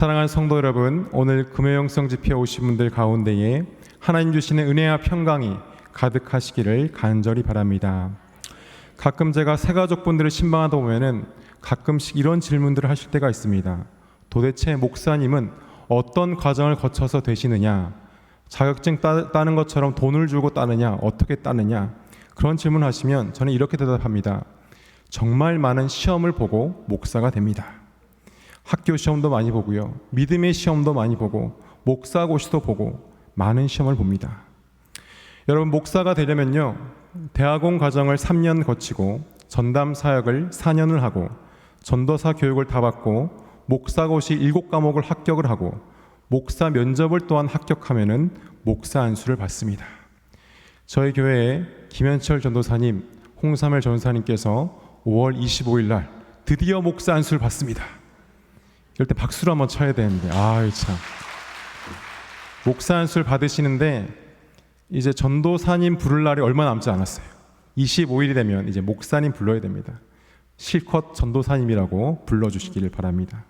사랑하는 성도 여러분, 오늘 금요영성 집회에 오신 분들 가운데에 하나님 주시는 은혜와 평강이 가득하시기를 간절히 바랍니다. 가끔 제가 새가족분들을 신방하다 보면은 가끔씩 이런 질문들을 하실 때가 있습니다. 도대체 목사님은 어떤 과정을 거쳐서 되시느냐? 자격증 따는 것처럼 돈을 주고 따느냐? 어떻게 따느냐? 그런 질문을 하시면 저는 이렇게 대답합니다. 정말 많은 시험을 보고 목사가 됩니다. 학교 시험도 많이 보고요. 믿음의 시험도 많이 보고 목사고시도 보고 많은 시험을 봅니다. 여러분, 목사가 되려면요, 대학원 과정을 3년 거치고 전담 사역을 4년을 하고 전도사 교육을 다 받고 목사고시 7과목을 합격을 하고 목사 면접을 또한 합격하면은 목사 안수를 받습니다. 저희 교회에 김현철 전도사님, 홍삼일 전도사님께서 5월 25일 날 드디어 목사 안수를 받습니다. 이럴 때 박수를 한번 쳐야 되는데, 참. 목사 안수를 받으시는데 이제 전도사님 부를 날이 얼마 남지 않았어요. 25일이 되면 이제 목사님 불러야 됩니다. 실컷 전도사님이라고 불러주시기를 바랍니다.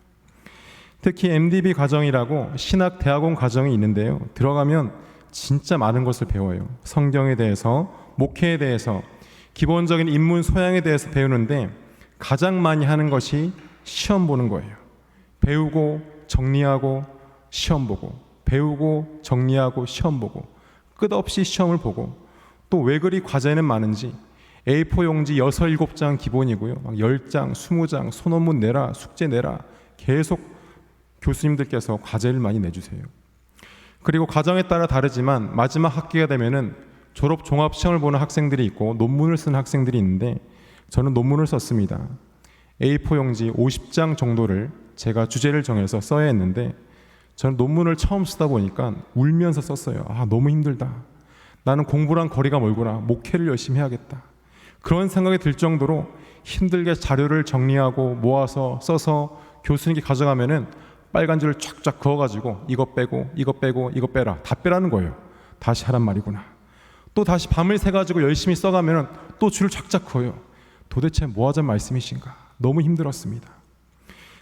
특히 MDB 과정이라고 신학 대학원 과정이 있는데요. 들어가면 진짜 많은 것을 배워요. 성경에 대해서, 목회에 대해서, 기본적인 인문 소양에 대해서 배우는데 가장 많이 하는 것이 시험 보는 거예요. 배우고 정리하고 시험 보고, 배우고 정리하고 시험 보고, 끝없이 시험을 보고, 또 왜 그리 과제는 많은지 A4 용지 6, 7장 기본이고요. 막 10장, 20장, 소논문 내라, 숙제 내라, 계속 교수님들께서 과제를 많이 내주세요. 그리고 과정에 따라 다르지만 마지막 학기가 되면은 졸업 종합 시험을 보는 학생들이 있고 논문을 쓰는 학생들이 있는데 저는 논문을 썼습니다. A4 용지 50장 정도를 제가 주제를 정해서 써야 했는데 저는 논문을 처음 쓰다 보니까 울면서 썼어요. 너무 힘들다. 나는 공부랑 거리가 멀구나. 목회를 열심히 해야겠다. 그런 생각이 들 정도로 힘들게 자료를 정리하고 모아서 써서 교수님께 가져가면은 빨간 줄을 쫙쫙 그어가지고 이거 빼고 이거 빼고 이거 빼라. 다 빼라는 거예요. 다시 하란 말이구나. 또 다시 밤을 새가지고 열심히 써가면은 또 줄을 쫙쫙 그어요. 도대체 뭐 하자는 말씀이신가. 너무 힘들었습니다.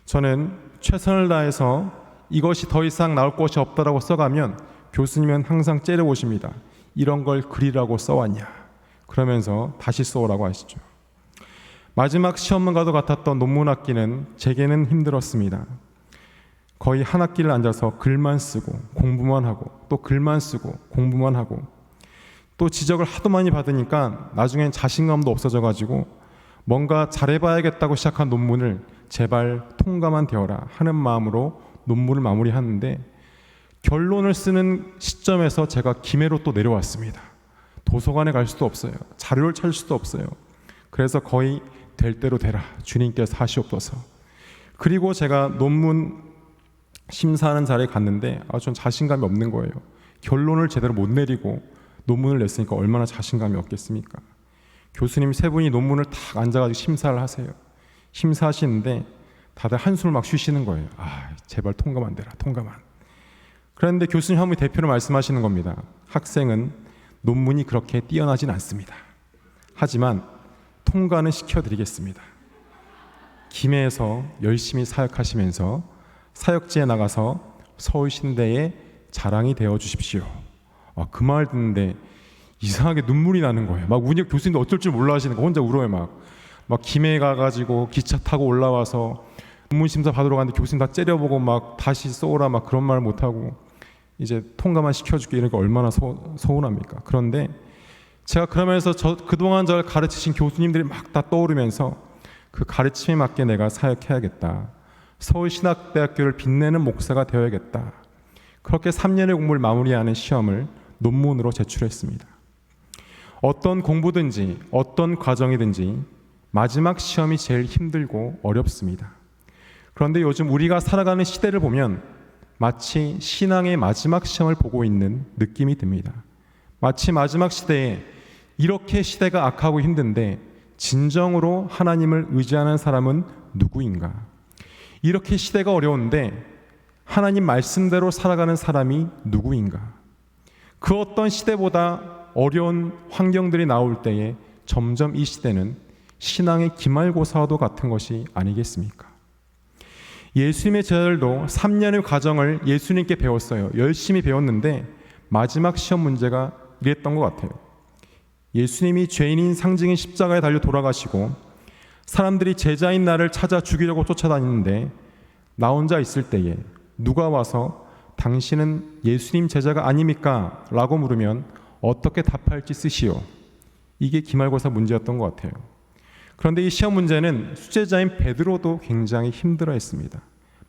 저는 최선을 다해서 이것이 더 이상 나올 것이 없다라고 써가면 교수님은 항상 째려보십니다. 이런 걸 그리라고 써왔냐. 그러면서 다시 써오라고 하시죠. 마지막 시험문과도 같았던 논문 학기는 제게는 힘들었습니다. 거의 한 학기를 앉아서 글만 쓰고 공부만 하고 또 글만 쓰고 공부만 하고 또 지적을 하도 많이 받으니까 나중엔 자신감도 없어져가지고 뭔가 잘해봐야겠다고 시작한 논문을 제발 통과만 되어라 하는 마음으로 논문을 마무리하는데 결론을 쓰는 시점에서 제가 김해로 또 내려왔습니다. 도서관에 갈 수도 없어요. 자료를 찾을 수도 없어요. 그래서 거의 될 대로 되라. 주님께서 하시옵소서. 그리고 제가 논문 심사하는 자리에 갔는데 전 자신감이 없는 거예요. 결론을 제대로 못 내리고 논문을 냈으니까 얼마나 자신감이 없겠습니까? 교수님 세 분이 논문을 딱 앉아가지고 심사를 하세요. 심사하시는데 다들 한숨을 막 쉬시는 거예요. 제발 통과만 되라, 통과만. 그런데 교수님 한 분이 대표로 말씀하시는 겁니다. 학생은 논문이 그렇게 뛰어나진 않습니다. 하지만 통과는 시켜드리겠습니다. 김해에서 열심히 사역하시면서 사역지에 나가서 서울신대의 자랑이 되어 주십시오. 그 말 듣는데 이상하게 눈물이 나는 거예요. 막 운영 교수님도 어쩔 줄 몰라 하시는 거 혼자 울어요. 막 김해 가가지고 기차 타고 올라와서 논문 심사 받으러 갔는데 교수님 다 째려보고 막 다시 써오라 막 그런 말 못하고 이제 통과만 시켜줄게 이런 거 얼마나 서운합니까? 그런데 제가 그러면서 그동안 저를 가르치신 교수님들이 막 다 떠오르면서 그 가르침에 맞게 내가 사역해야겠다. 서울신학대학교를 빛내는 목사가 되어야겠다. 그렇게 3년의 공부를 마무리하는 시험을 논문으로 제출했습니다. 어떤 공부든지 어떤 과정이든지 마지막 시험이 제일 힘들고 어렵습니다. 그런데 요즘 우리가 살아가는 시대를 보면 마치 신앙의 마지막 시험을 보고 있는 느낌이 듭니다. 마치 마지막 시대에 이렇게 시대가 악하고 힘든데 진정으로 하나님을 의지하는 사람은 누구인가? 이렇게 시대가 어려운데 하나님 말씀대로 살아가는 사람이 누구인가? 그 어떤 시대보다 어려운 환경들이 나올 때에 점점 이 시대는 신앙의 기말고사와도 같은 것이 아니겠습니까? 예수님의 제자들도 3년의 과정을 예수님께 배웠어요. 열심히 배웠는데 마지막 시험 문제가 이랬던 것 같아요. 예수님이 죄인인 상징인 십자가에 달려 돌아가시고 사람들이 제자인 나를 찾아 죽이려고 쫓아다니는데 나 혼자 있을 때에 누가 와서 당신은 예수님 제자가 아닙니까? 라고 물으면 어떻게 답할지 쓰시오. 이게 기말고사 문제였던 것 같아요. 그런데 이 시험 문제는 수제자인 베드로도 굉장히 힘들어했습니다.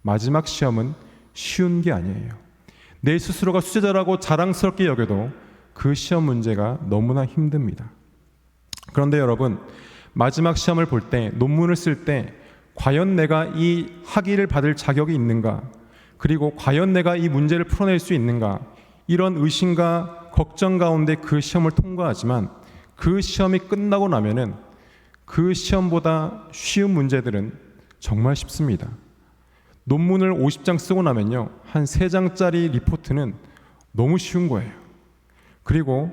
마지막 시험은 쉬운 게 아니에요. 내 스스로가 수제자라고 자랑스럽게 여겨도 그 시험 문제가 너무나 힘듭니다. 그런데 여러분, 마지막 시험을 볼 때, 논문을 쓸 때 과연 내가 이 학위를 받을 자격이 있는가? 그리고 과연 내가 이 문제를 풀어낼 수 있는가? 이런 의심과 걱정 가운데 그 시험을 통과하지만 그 시험이 끝나고 나면은 그 시험보다 쉬운 문제들은 정말 쉽습니다. 논문을 50장 쓰고 나면요, 한 3장짜리 리포트는 너무 쉬운 거예요. 그리고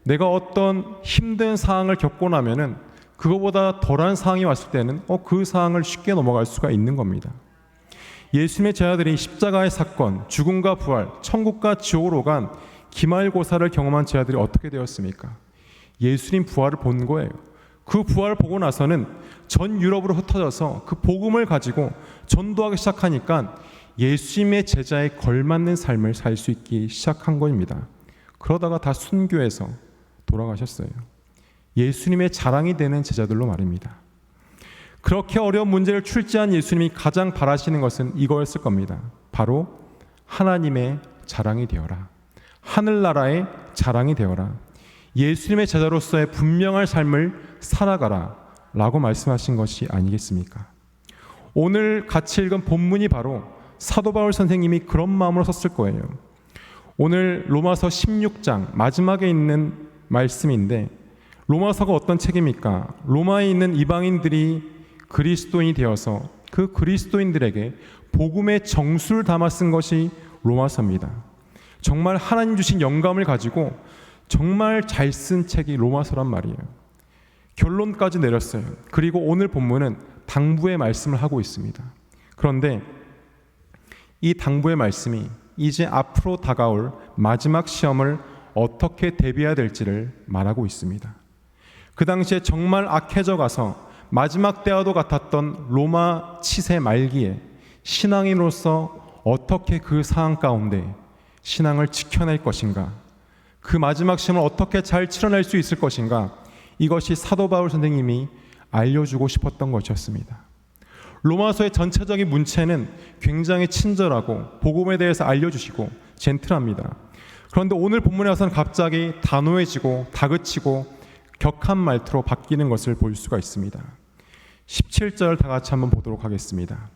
내가 어떤 힘든 상황을 겪고 나면은 그거보다 덜한 상황이 왔을 때는 그 상황을 쉽게 넘어갈 수가 있는 겁니다. 예수님의 제자들이 십자가의 사건, 죽음과 부활, 천국과 지옥으로 간 기말고사를 경험한 제자들이 어떻게 되었습니까? 예수님 부활을 본 거예요. 그 부활을 보고 나서는 전 유럽으로 흩어져서 그 복음을 가지고 전도하기 시작하니까 예수님의 제자에 걸맞는 삶을 살 수 있기 시작한 겁니다. 그러다가 다 순교해서 돌아가셨어요. 예수님의 자랑이 되는 제자들로 말입니다. 그렇게 어려운 문제를 출제한 예수님이 가장 바라시는 것은 이거였을 겁니다. 바로 하나님의 자랑이 되어라. 하늘나라의 자랑이 되어라. 예수님의 제자로서의 분명한 삶을 살아가라 라고 말씀하신 것이 아니겠습니까? 오늘 같이 읽은 본문이 바로 사도 바울 선생님이 그런 마음으로 썼을 거예요. 오늘 로마서 16장 마지막에 있는 말씀인데, 로마서가 어떤 책입니까? 로마에 있는 이방인들이 그리스도인이 되어서 그 그리스도인들에게 복음의 정수를 담아 쓴 것이 로마서입니다. 정말 하나님 주신 영감을 가지고 정말 잘 쓴 책이 로마서란 말이에요. 결론까지 내렸어요. 그리고 오늘 본문은 당부의 말씀을 하고 있습니다. 그런데 이 당부의 말씀이 이제 앞으로 다가올 마지막 시험을 어떻게 대비해야 될지를 말하고 있습니다. 그 당시에 정말 악해져 가서 마지막 때와도 같았던 로마 치세 말기에 신앙인으로서 어떻게 그 상황 가운데 신앙을 지켜낼 것인가, 그 마지막 시험을 어떻게 잘 치러낼 수 있을 것인가, 이것이 사도 바울 선생님이 알려주고 싶었던 것이었습니다. 로마서의 전체적인 문체는 굉장히 친절하고 복음에 대해서 알려주시고 젠틀합니다. 그런데 오늘 본문에 와서는 갑자기 단호해지고 다그치고 격한 말투로 바뀌는 것을 볼 수가 있습니다. 17절 다 같이 한번 보도록 하겠습니다.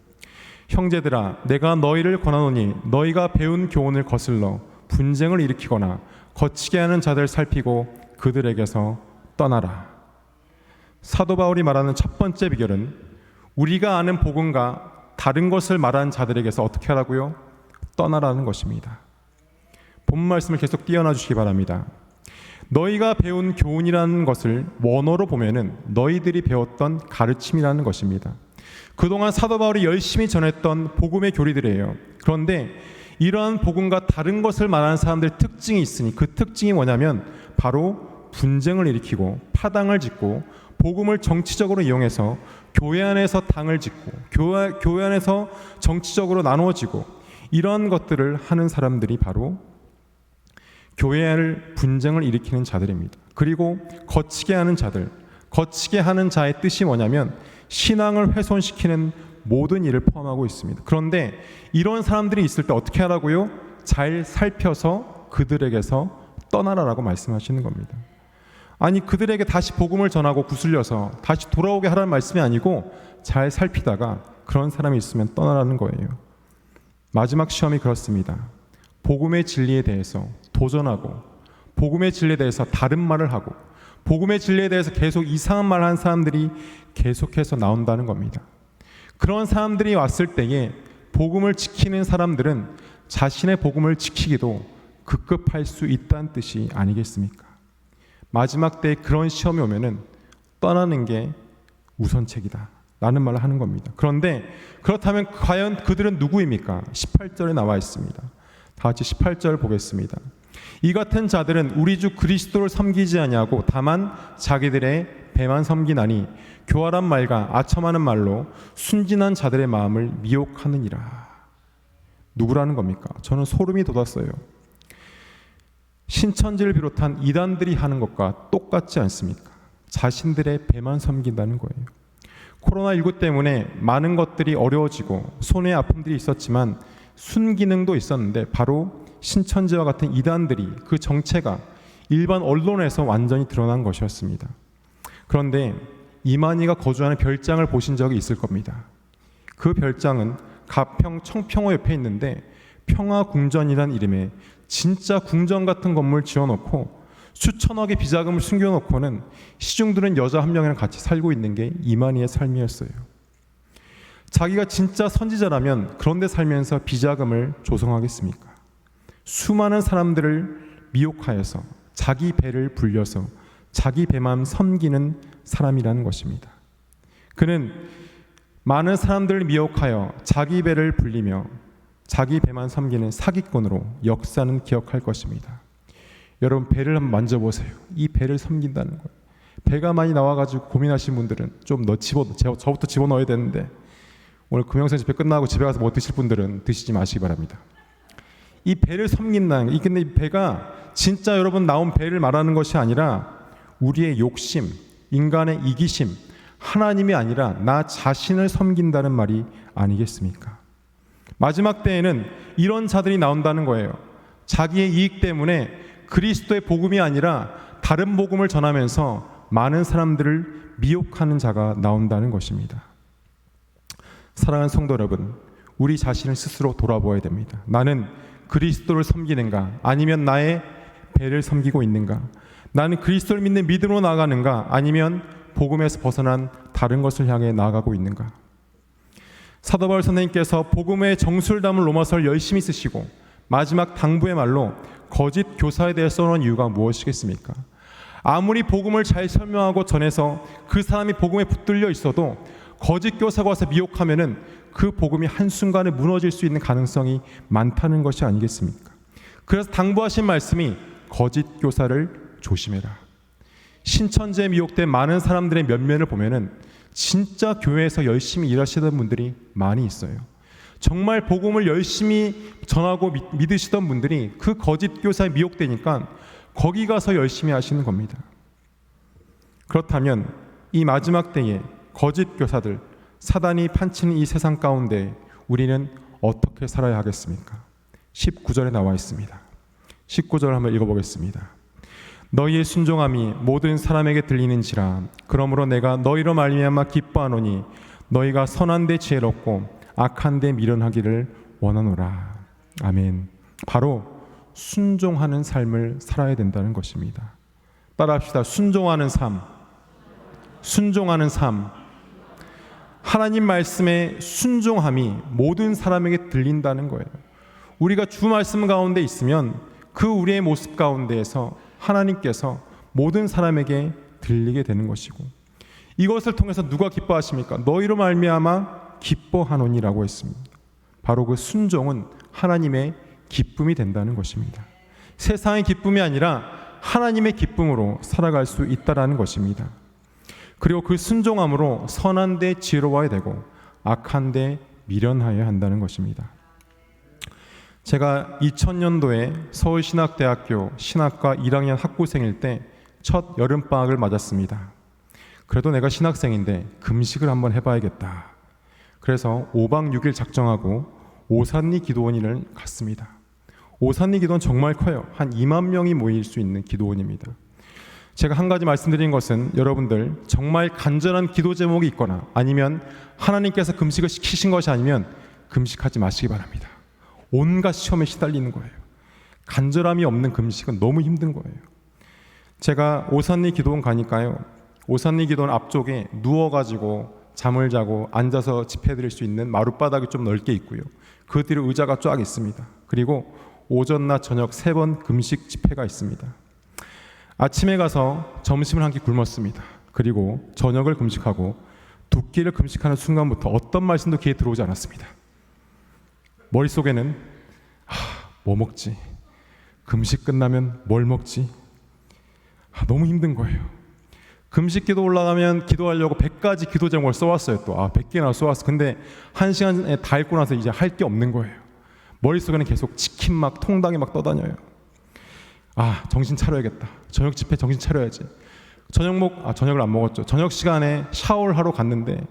형제들아, 내가 너희를 권하노니 너희가 배운 교훈을 거슬러 분쟁을 일으키거나 거치게 하는 자들 살피고 그들에게서 떠나라. 사도 바울이 말하는 첫 번째 비결은 우리가 아는 복음과 다른 것을 말하는 자들에게서 어떻게 하라고요? 떠나라는 것입니다. 본 말씀을 계속 띄어놔 주시기 바랍니다. 너희가 배운 교훈이라는 것을 원어로 보면은 너희들이 배웠던 가르침이라는 것입니다. 그동안 사도 바울이 열심히 전했던 복음의 교리들이에요. 그런데 이러한 복음과 다른 것을 말하는 사람들의 특징이 있으니 그 특징이 뭐냐면 바로 분쟁을 일으키고 파당을 짓고 복음을 정치적으로 이용해서 교회 안에서 당을 짓고 교회 안에서 정치적으로 나누어지고 이런 것들을 하는 사람들이 바로 교회를 분쟁을 일으키는 자들입니다. 그리고 거치게 하는 자들, 거치게 하는 자의 뜻이 뭐냐면 신앙을 훼손시키는 모든 일을 포함하고 있습니다. 그런데 이런 사람들이 있을 때 어떻게 하라고요? 잘 살펴서 그들에게서 떠나라라고 말씀하시는 겁니다. 아니, 그들에게 다시 복음을 전하고 구슬려서 다시 돌아오게 하라는 말씀이 아니고 잘 살피다가 그런 사람이 있으면 떠나라는 거예요. 마지막 시험이 그렇습니다. 복음의 진리에 대해서 도전하고 복음의 진리에 대해서 다른 말을 하고 복음의 진리에 대해서 계속 이상한 말을 하는 사람들이 계속해서 나온다는 겁니다. 그런 사람들이 왔을 때에 복음을 지키는 사람들은 자신의 복음을 지키기도 급급할 수 있다는 뜻이 아니겠습니까? 마지막 때에 그런 시험이 오면은 떠나는 게 우선책이다. 라는 말을 하는 겁니다. 그런데 그렇다면 과연 그들은 누구입니까? 18절에 나와 있습니다. 다 같이 18절 보겠습니다. 이 같은 자들은 우리 주 그리스도를 섬기지 아니하고 다만 자기들의 배만 섬기나니 교활한 말과 아첨하는 말로 순진한 자들의 마음을 미혹하느니라. 누구라는 겁니까? 저는 소름이 돋았어요. 신천지를 비롯한 이단들이 하는 것과 똑같지 않습니까? 자신들의 배만 섬긴다는 거예요. 코로나19 때문에 많은 것들이 어려워지고 손해 아픔들이 있었지만 순기능도 있었는데 바로 신천지와 같은 이단들이 그 정체가 일반 언론에서 완전히 드러난 것이었습니다. 그런데 이만희가 거주하는 별장을 보신 적이 있을 겁니다. 그 별장은 가평 청평호 옆에 있는데 평화궁전이라는 이름의 진짜 궁전 같은 건물 지어놓고 수천억의 비자금을 숨겨놓고는 시중들은 여자 한 명이랑 같이 살고 있는 게 이만희의 삶이었어요. 자기가 진짜 선지자라면 그런 데 살면서 비자금을 조성하겠습니까? 수많은 사람들을 미혹하여서 자기 배를 불려서 자기 배만 섬기는 사람이라는 것입니다. 그는 많은 사람들을 미혹하여 자기 배를 불리며 자기 배만 섬기는 사기꾼으로 역사는 기억할 것입니다. 여러분, 배를 한번 만져보세요. 이 배를 섬긴다는 거예요. 배가 많이 나와가지고 고민하신 분들은 좀 저부터 집어넣어야 되는데 오늘 금영선 집회 끝나고 집에 가서 뭐 드실 분들은 드시지 마시기 바랍니다. 이 배를 섬긴다는 거예요. 근데 이 배가 진짜 여러분 나온 배를 말하는 것이 아니라 우리의 욕심, 인간의 이기심, 하나님이 아니라 나 자신을 섬긴다는 말이 아니겠습니까? 마지막 때에는 이런 자들이 나온다는 거예요. 자기의 이익 때문에 그리스도의 복음이 아니라 다른 복음을 전하면서 많은 사람들을 미혹하는 자가 나온다는 것입니다. 사랑하는 성도 여러분, 우리 자신을 스스로 돌아보아야 됩니다. 나는 그리스도를 섬기는가? 아니면 나의 배를 섬기고 있는가? 나는 그리스도를 믿는 믿음으로 나아가는가? 아니면 복음에서 벗어난 다른 것을 향해 나아가고 있는가? 사도 바울 선생님께서 복음의 정수를 담은 로마서를 열심히 쓰시고 마지막 당부의 말로 거짓 교사에 대해 써놓은 이유가 무엇이겠습니까? 아무리 복음을 잘 설명하고 전해서 그 사람이 복음에 붙들려 있어도 거짓 교사가 와서 미혹하면은 그 복음이 한순간에 무너질 수 있는 가능성이 많다는 것이 아니겠습니까? 그래서 당부하신 말씀이 거짓 교사를 조심해라. 신천지에 미혹된 많은 사람들의 면면을 보면은 진짜 교회에서 열심히 일하시던 분들이 많이 있어요. 정말 복음을 열심히 전하고 믿으시던 분들이 그 거짓 교사에 미혹되니까 거기 가서 열심히 하시는 겁니다. 그렇다면 이 마지막 때에 거짓 교사들, 사단이 판치는 이 세상 가운데 우리는 어떻게 살아야 하겠습니까? 19절에 나와 있습니다. 19절 한번 읽어보겠습니다. 너희의 순종함이 모든 사람에게 들리는지라. 그러므로 내가 너희로 말미암아 기뻐하노니 너희가 선한 데 지혜롭고 악한 데 미련하기를 원하노라. 아멘. 바로 순종하는 삶을 살아야 된다는 것입니다. 따라합시다. 순종하는 삶. 순종하는 삶. 하나님 말씀에 순종함이 모든 사람에게 들린다는 거예요. 우리가 주 말씀 가운데 있으면 그 우리의 모습 가운데에서 하나님께서 모든 사람에게 들리게 되는 것이고, 이것을 통해서 누가 기뻐하십니까? 너희로 말미암아 기뻐하노니라고 했습니다. 바로 그 순종은 하나님의 기쁨이 된다는 것입니다. 세상의 기쁨이 아니라 하나님의 기쁨으로 살아갈 수 있다라는 것입니다. 그리고 그 순종함으로 선한 데 지혜로워야 되고 악한 데 미련하여야 한다는 것입니다. 제가 2000년도에 서울신학대학교 신학과 1학년 학부생일 때 첫 여름방학을 맞았습니다. 그래도 내가 신학생인데 금식을 한번 해봐야겠다. 그래서 5박 6일 작정하고 오산리 기도원을 갔습니다. 오산리 기도원 정말 커요. 한 2만 명이 모일 수 있는 기도원입니다. 제가 한 가지 말씀드린 것은 여러분들 정말 간절한 기도 제목이 있거나 아니면 하나님께서 금식을 시키신 것이 아니면 금식하지 마시기 바랍니다. 온갖 시험에 시달리는 거예요. 간절함이 없는 금식은 너무 힘든 거예요. 제가 오산리 기도원 가니까요, 오산리 기도원 앞쪽에 누워가지고 잠을 자고 앉아서 집회 드릴 수 있는 마룻바닥이 좀 넓게 있고요, 그 뒤로 의자가 쫙 있습니다. 그리고 오전, 낮, 저녁 3번 금식 집회가 있습니다. 아침에 가서 점심을 한 끼 굶었습니다. 그리고 저녁을 금식하고 두 끼를 금식하는 순간부터 어떤 말씀도 귀에 들어오지 않았습니다. 머릿속에는 뭐 먹지? 금식 끝나면 뭘 먹지? 너무 힘든 거예요. 금식 기도 올라가면 기도하려고 100가지 기도 제목을 써왔어요. 또 100개나 써왔어. 근데 1시간에 다 읽고 나서 이제 할 게 없는 거예요. 머릿속에는 계속 치킨 막 통닭이 막 떠다녀요. 정신 차려야겠다. 저녁 집회 정신 차려야지. 저녁을 안 먹었죠. 저녁 시간에 샤워를 하러 갔는데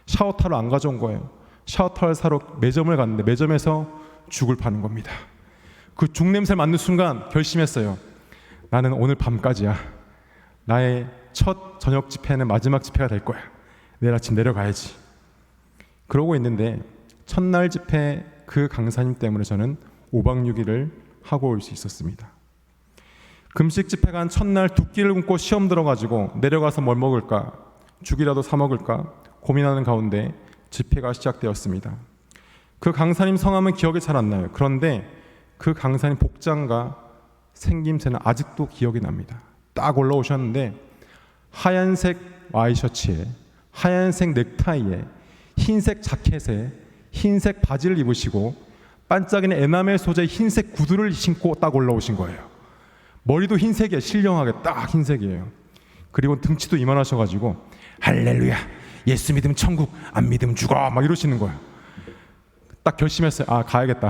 샤워타를 안 가져온 거예요. 샤워타를 사러 매점을 갔는데 매점에서 죽을 파는 겁니다. 그 죽 냄새를 맡는 순간 결심했어요. 나는 오늘 밤까지야. 나의 첫 저녁 집회는 마지막 집회가 될 거야. 내일 아침 내려가야지. 그러고 있는데 첫날 집회 그 강사님 때문에 저는 5박 6일을 하고 올 수 있었습니다. 금식 집회 간 첫날 두 끼를 굶고 시험 들어가지고 내려가서 뭘 먹을까, 죽이라도 사 먹을까 고민하는 가운데 집회가 시작되었습니다. 그 강사님 성함은 기억이 잘 안 나요. 그런데 그 강사님 복장과 생김새는 아직도 기억이 납니다. 딱 올라오셨는데 하얀색 와이셔츠에 하얀색 넥타이에 흰색 자켓에 흰색 바지를 입으시고 반짝이는 에나멜 소재의 흰색 구두를 신고 딱 올라오신 거예요. 머리도 흰색이에요. 신령하게 딱 흰색이에요. 그리고 등치도 이만하셔가지고 할렐루야, 예수 믿으면 천국, 안 믿으면 죽어 막 이러시는 거예요. 딱 결심했어요. 가야겠다.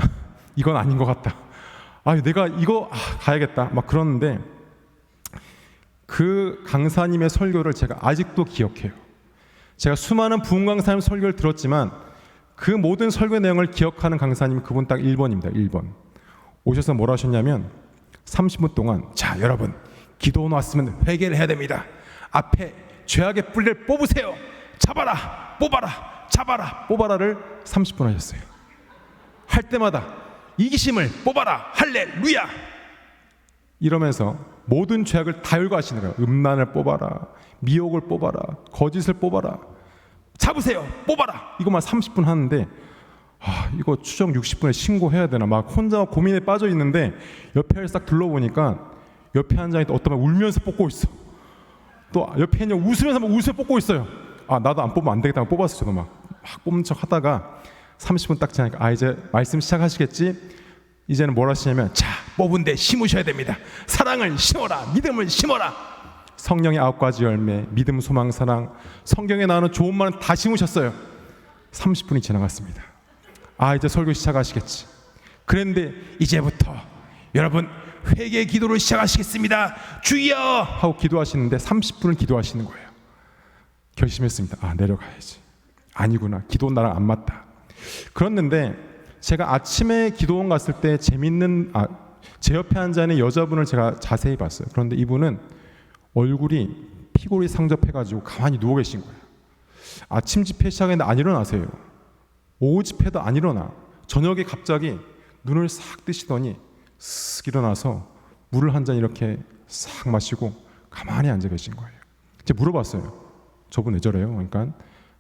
이건 아닌 것 같다. 내가 이거 가야겠다 막 그러는데 그 강사님의 설교를 제가 아직도 기억해요. 제가 수많은 부흥 강사님 설교를 들었지만 그 모든 설교 내용을 기억하는 강사님 그분 딱 1번입니다. 1번. 오셔서 뭐라 하셨냐면 30분 동안 자 여러분 기도 왔으면 회개를 해야 됩니다. 앞에 죄악의 뿌리를 뽑으세요. 잡아라 뽑아라 잡아라 뽑아라를 30분 하셨어요. 할 때마다 이기심을 뽑아라 할렐루야 이러면서 모든 죄악을 다 열거하시는 거예요. 음란을 뽑아라, 미혹을 뽑아라, 거짓을 뽑아라, 잡으세요 뽑아라 이것만 30분 하는데 이거 추정 60분에 신고해야 되나 막 혼자 고민에 빠져 있는데 옆에 싹 둘러보니까 옆에 앉아 있던 어떤 분 울면서 뽑고 있어. 또 옆에 있는 웃으면서 뽑고 있어요. 나도 안 뽑으면 안 되겠다 뽑았어. 저도 막 뽑는 척 하다가 30분 딱 지나니까 이제 말씀 시작하시겠지. 이제는 뭘 하시냐면 자 뽑은데 심으셔야 됩니다. 사랑을 심어라, 믿음을 심어라. 성령의 9가지 열매, 믿음, 소망, 사랑, 성경에 나오는 좋은 말은 다 심으셨어요. 30분이 지나갔습니다. 이제 설교 시작하시겠지. 그런데 이제부터 여러분 회개 기도를 시작하시겠습니다. 주여 하고 기도하시는데 30분을 기도하시는 거예요. 결심했습니다. 내려가야지. 아니구나. 기도는 나랑 안 맞다. 그랬는데 제가 아침에 기도원 갔을 때 재밌는 제 옆에 앉아 있는 여자분을 제가 자세히 봤어요. 그런데 이분은 얼굴이 피골이 상접해가지고 가만히 누워 계신 거예요. 아침 집회 시작했는데 안 일어나세요. 오후 집회도 안 일어나. 저녁에 갑자기 눈을 싹 뜨시더니 쓱 일어나서 물을 한 잔 이렇게 싹 마시고 가만히 앉아 계신 거예요. 제가 물어봤어요. 저분 왜 저래요? 그러니까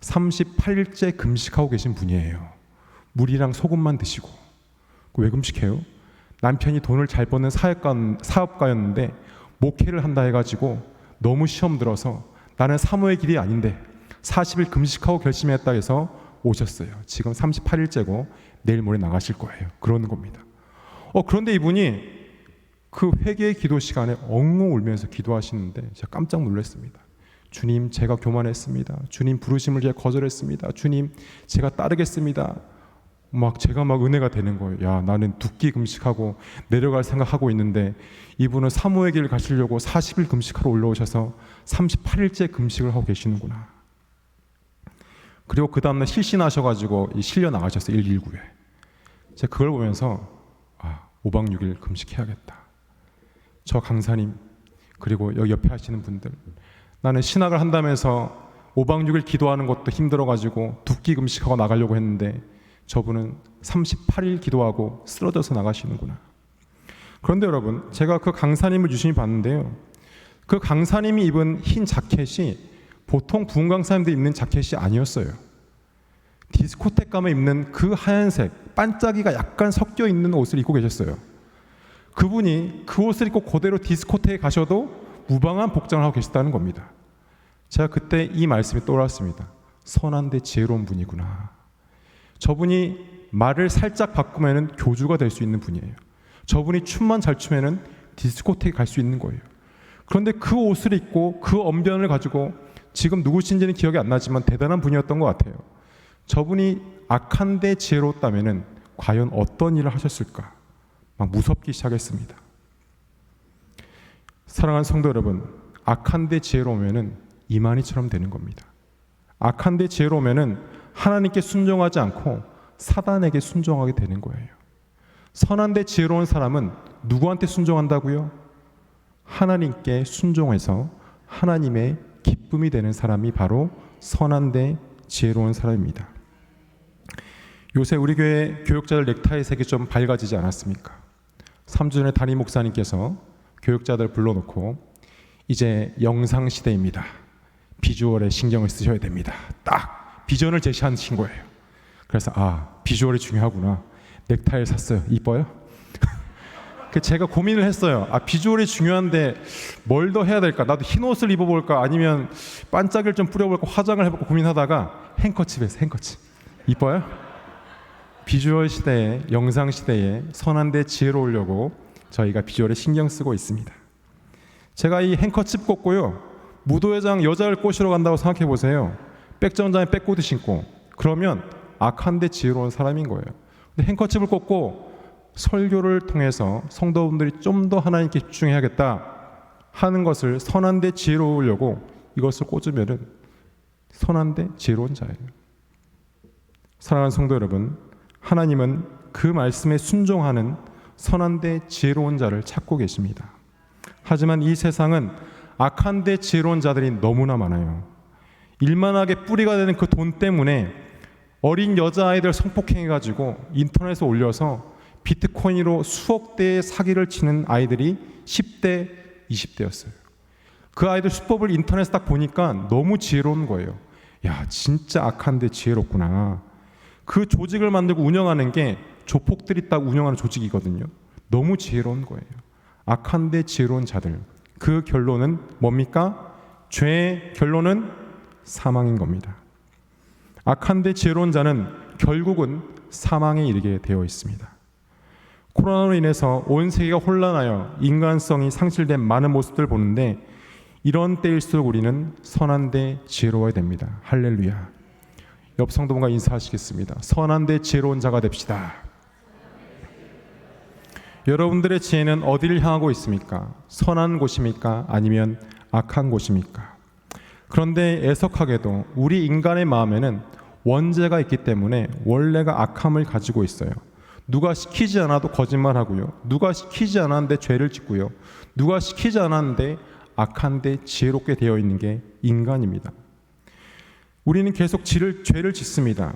38일째 금식하고 계신 분이에요. 물이랑 소금만 드시고. 왜 금식해요? 남편이 돈을 잘 버는 사업가였는데 목회를 한다 해가지고 너무 시험 들어서 나는 사모의 길이 아닌데 40일 금식하고 결심했다 해서 오셨어요. 지금 38일째고 내일 모레 나가실 거예요. 그러는 겁니다. 그런데 이분이 그 회개의 기도 시간에 엉엉 울면서 기도하시는데 제가 깜짝 놀랐습니다. 주님 제가 교만했습니다. 주님 부르심을 제가 거절했습니다. 주님 제가 따르겠습니다. 제가 은혜가 되는 거예요. 야 나는 두 끼 금식하고 내려갈 생각하고 있는데 이분은 사모의 길을 가시려고 40일 금식하러 올라오셔서 38일째 금식을 하고 계시는구나. 그리고 그 다음날 실신하셔가지고 실려 나가셨어요. 119에. 제가 그걸 보면서 5박 6일 금식해야겠다. 저 강사님 그리고 여기 옆에 하시는 분들 나는 신학을 한다면서 5박 6일 기도하는 것도 힘들어가지고 두 끼 금식하고 나가려고 했는데 저분은 38일 기도하고 쓰러져서 나가시는구나. 그런데 여러분 제가 그 강사님을 유심히 봤는데요. 그 강사님이 입은 흰 자켓이 보통 부흥 강사님들이 입는 자켓이 아니었어요. 디스코텍 가면 입는 그 하얀색 반짝이가 약간 섞여 있는 옷을 입고 계셨어요. 그분이 그 옷을 입고 그대로 디스코텍에 가셔도 무방한 복장을 하고 계셨다는 겁니다. 제가 그때 이 말씀이 떠올랐습니다. 선한데 지혜로운 분이구나. 저분이 말을 살짝 바꾸면 교주가 될 수 있는 분이에요. 저분이 춤만 잘 추면 디스코테이크 갈 수 있는 거예요. 그런데 그 옷을 입고 그 언변을 가지고 지금 누구신지는 기억이 안 나지만 대단한 분이었던 것 같아요. 저분이 악한데 지혜로웠다면 과연 어떤 일을 하셨을까? 막 무섭기 시작했습니다. 사랑하는 성도 여러분, 악한데 지혜로우면 이만희처럼 되는 겁니다. 악한데 지혜로우면 하나님께 순종하지 않고 사단에게 순종하게 되는 거예요. 선한데 지혜로운 사람은 누구한테 순종한다고요? 하나님께 순종해서 하나님의 기쁨이 되는 사람이 바로 선한데 지혜로운 사람입니다. 요새 우리 교회 교육자들 넥타이 색이 좀 밝아지지 않았습니까? 3주 전에 담임 목사님께서 교육자들 불러놓고 이제 영상 시대입니다. 비주얼에 신경을 쓰셔야 됩니다. 딱 비전을 제시하신 거예요. 그래서 비주얼이 중요하구나. 넥타이를 샀어요. 이뻐요? 제가 고민을 했어요. 비주얼이 중요한데 뭘 더 해야 될까? 나도 흰 옷을 입어볼까? 아니면 반짝이를 좀 뿌려볼까? 화장을 해볼까? 고민하다가 행커칩 했어요. 행커칩. 이뻐요? 비주얼 시대에, 영상 시대에 선한데 지혜로우려고 저희가 비주얼에 신경 쓰고 있습니다. 제가 이 행커칩 꽂고요, 무도회장 여자를 꼬시러 간다고 생각해 보세요. 백정장에 백코트 신고, 그러면 악한데 지혜로운 사람인 거예요. 근데 행커칩을 꽂고 설교를 통해서 성도분들이 좀 더 하나님께 집중해야겠다 하는 것을 선한데 지혜로우려고 이것을 꽂으면은 선한데 지혜로운 자예요. 사랑하는 성도 여러분, 하나님은 그 말씀에 순종하는 선한데 지혜로운 자를 찾고 계십니다. 하지만 이 세상은 악한데 지혜로운 자들이 너무나 많아요. 일만하게 뿌리가 되는 그 돈 때문에 어린 여자아이들 성폭행해가지고 인터넷에 올려서 비트코인으로 수억 대의 사기를 치는 아이들이 10대, 20대였어요. 그 아이들 수법을 인터넷에 딱 보니까 너무 지혜로운 거예요. 야, 진짜 악한데 지혜롭구나. 그 조직을 만들고 운영하는 게 조폭들이 딱 운영하는 조직이거든요. 너무 지혜로운 거예요. 악한데 지혜로운 자들. 그 결론은 뭡니까? 죄의 결론은 사망인 겁니다. 악한데 지혜로운 자는 결국은 사망에 이르게 되어 있습니다. 코로나로 인해서 온 세계가 혼란하여 인간성이 상실된 많은 모습들을 보는데 이런 때일수록 우리는 선한데 지혜로워야 됩니다. 할렐루야. 옆 성도분과 인사하시겠습니다. 선한데 지혜로운 자가 됩시다. 여러분들의 지혜는 어디를 향하고 있습니까? 선한 곳입니까? 아니면 악한 곳입니까? 그런데 애석하게도 우리 인간의 마음에는 원죄가 있기 때문에 원래가 악함을 가지고 있어요. 누가 시키지 않아도 거짓말하고요. 누가 시키지 않았는데 죄를 짓고요. 누가 시키지 않았는데 악한데 지혜롭게 되어 있는 게 인간입니다. 우리는 계속 죄를 짓습니다.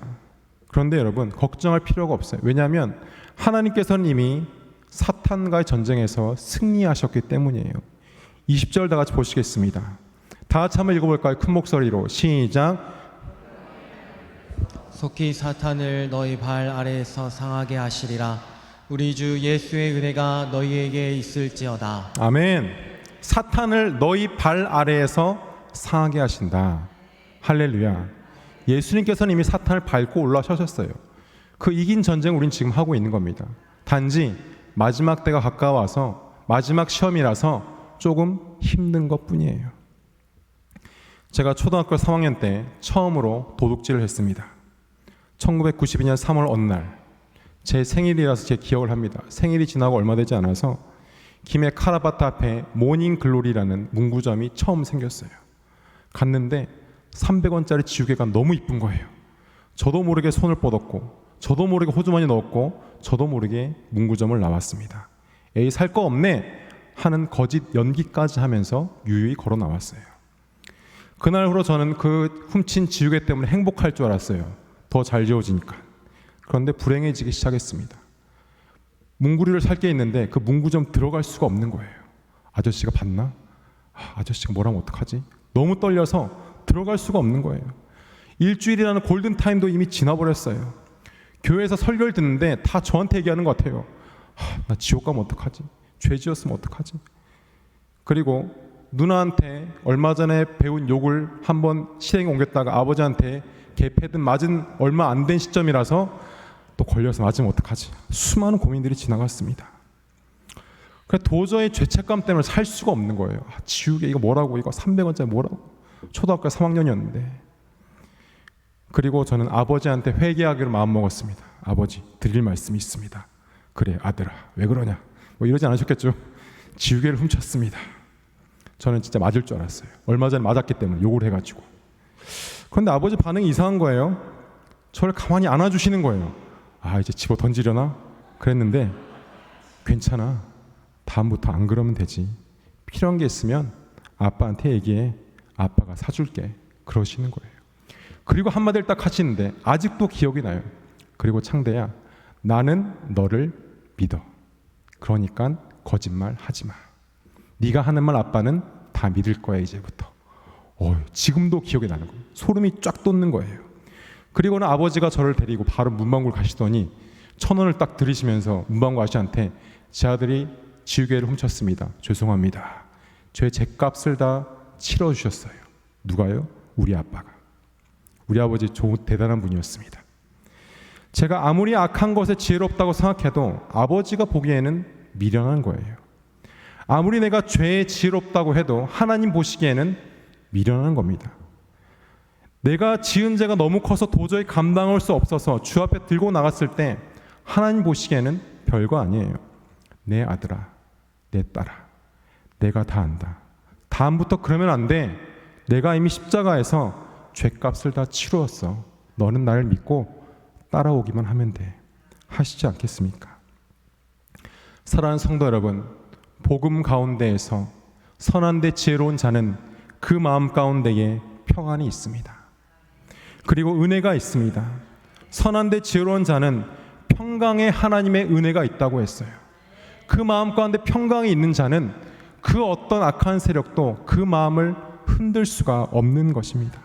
그런데 여러분, 걱정할 필요가 없어요. 왜냐하면 하나님께서는 이미 사탄과의 전쟁에서 승리하셨기 때문이에요. 20절 다 같이 보시겠습니다. 다 같이 한번 읽어볼까요? 큰 목소리로 시작. 속히 사탄을 너희 발 아래에서 상하게 하시리라. 우리 주 예수의 은혜가 너희에게 있을지어다. 아멘. 사탄을 너희 발 아래에서 상하게 하신다. 할렐루야. 예수님께서는 이미 사탄을 밟고 올라서셨어요. 그 이긴 전쟁을 우린 지금 하고 있는 겁니다. 단지 마지막 때가 가까워서 마지막 시험이라서 조금 힘든 것뿐이에요. 제가 초등학교 3학년 때 처음으로 도둑질을 했습니다. 1992년 3월 어느 날 제 생일이라서 제 기억을 합니다. 생일이 지나고 얼마 되지 않아서 김해 카라바트 앞에 모닝글로리라는 문구점이 처음 생겼어요. 갔는데 300원짜리 지우개가 너무 이쁜 거예요. 저도 모르게 손을 뻗었고 저도 모르게 호주머니 넣었고 저도 모르게 문구점을 나왔습니다. 에이, 살 거 없네 하는 거짓 연기까지 하면서 유유히 걸어 나왔어요. 그날 후로 저는 그 훔친 지우개 때문에 행복할 줄 알았어요. 더 잘 지워지니까. 그런데 불행해지기 시작했습니다. 문구리를 살 게 있는데 그 문구점 들어갈 수가 없는 거예요. 아저씨가 봤나? 아저씨가 뭐라면 어떡하지? 너무 떨려서 들어갈 수가 없는 거예요. 일주일이라는 골든타임도 이미 지나버렸어요. 교회에서 설교를 듣는데 다 저한테 얘기하는 것 같아요. 나 지옥 가면 어떡하지? 죄 지었으면 어떡하지? 그리고 누나한테 얼마 전에 배운 욕을 한번 실행에 옮겼다가 아버지한테 개패든 맞은 얼마 안 된 시점이라서 또 걸려서 맞으면 어떡하지? 수많은 고민들이 지나갔습니다. 도저히 죄책감 때문에 살 수가 없는 거예요. 지우개 이거 뭐라고, 이거 300원짜리 뭐라고. 초등학교 3학년이었는데. 그리고 저는 아버지한테 회개하기로 마음먹었습니다. 아버지, 드릴 말씀이 있습니다. 그래 아들아, 왜 그러냐, 뭐 이러지 않으셨겠죠. 지우개를 훔쳤습니다. 저는 진짜 맞을 줄 알았어요. 얼마 전에 맞았기 때문에 욕을 해가지고. 그런데 아버지 반응이 이상한 거예요. 저를 가만히 안아주시는 거예요. 아, 이제 집어 던지려나? 그랬는데 괜찮아, 다음부터 안 그러면 되지. 필요한 게 있으면 아빠한테 얘기해, 아빠가 사줄게. 그러시는 거예요. 그리고 한마디를 딱 하시는데 아직도 기억이 나요. 그리고 창대야, 나는 너를 믿어. 그러니까 거짓말 하지 마. 네가 하는 말 아빠는 다 믿을 거야 이제부터. 지금도 기억이 나는 거예요. 소름이 쫙 돋는 거예요. 그리고는 아버지가 저를 데리고 바로 문방구를 가시더니 1,000원을 딱 들이시면서 문방구 아저씨한테 제 아들이 지우개를 훔쳤습니다. 죄송합니다. 제 죗값을 다 치러주셨어요. 누가요? 우리 아빠가. 우리 아버지 대단한 분이었습니다. 제가 아무리 악한 것에 지혜롭다고 생각해도 아버지가 보기에는 미련한 거예요. 아무리 내가 죄에 지혜롭다고 해도 하나님 보시기에는 미련한 겁니다. 내가 지은 죄가 너무 커서 도저히 감당할 수 없어서 주 앞에 들고 나갔을 때 하나님 보시기에는 별거 아니에요. 내 아들아, 내 딸아, 내가 다 안다. 다음부터 그러면 안 돼. 내가 이미 십자가에서 죄값을 다 치루었어. 너는 나를 믿고 따라오기만 하면 돼. 하시지 않겠습니까? 사랑하는 성도 여러분, 복음 가운데에서 선한 데 지혜로운 자는 그 마음 가운데에 평안이 있습니다. 그리고 은혜가 있습니다. 선한 데 지혜로운 자는 평강의 하나님의 은혜가 있다고 했어요. 그 마음 가운데 평강이 있는 자는 그 어떤 악한 세력도 그 마음을 흔들 수가 없는 것입니다.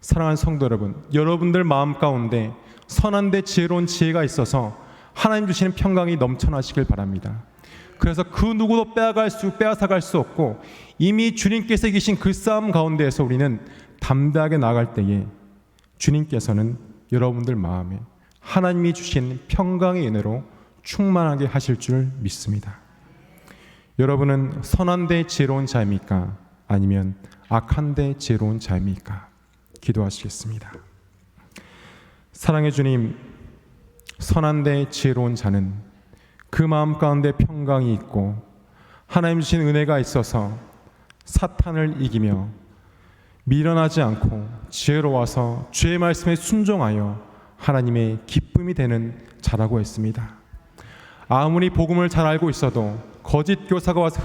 사랑하는 성도 여러분, 여러분들 마음 가운데 선한 데 지혜로운 지혜가 있어서 하나님 주시는 평강이 넘쳐나시길 바랍니다. 그래서 그 누구도 빼앗아갈 수 없고 이미 주님께서 계신 그 싸움 가운데에서 우리는 담대하게 나아갈 때에 주님께서는 여러분들 마음에 하나님이 주신 평강의 은혜로 충만하게 하실 줄 믿습니다. 여러분은 선한 데 지혜로운 자입니까? 아니면 악한 데 지혜로운 자입니까? 기도하시겠습니다. 사랑의 주님, 선한 데 지혜로운 자는 그 마음 가운데 평강이 있고 하나님 주신 은혜가 있어서 사탄을 이기며 미련하지 않고 지혜로워서 주의 말씀에 순종하여 하나님의 기쁨이 되는 자라고 했습니다. 아무리 복음을 잘 알고 있어도 거짓 교사가 와서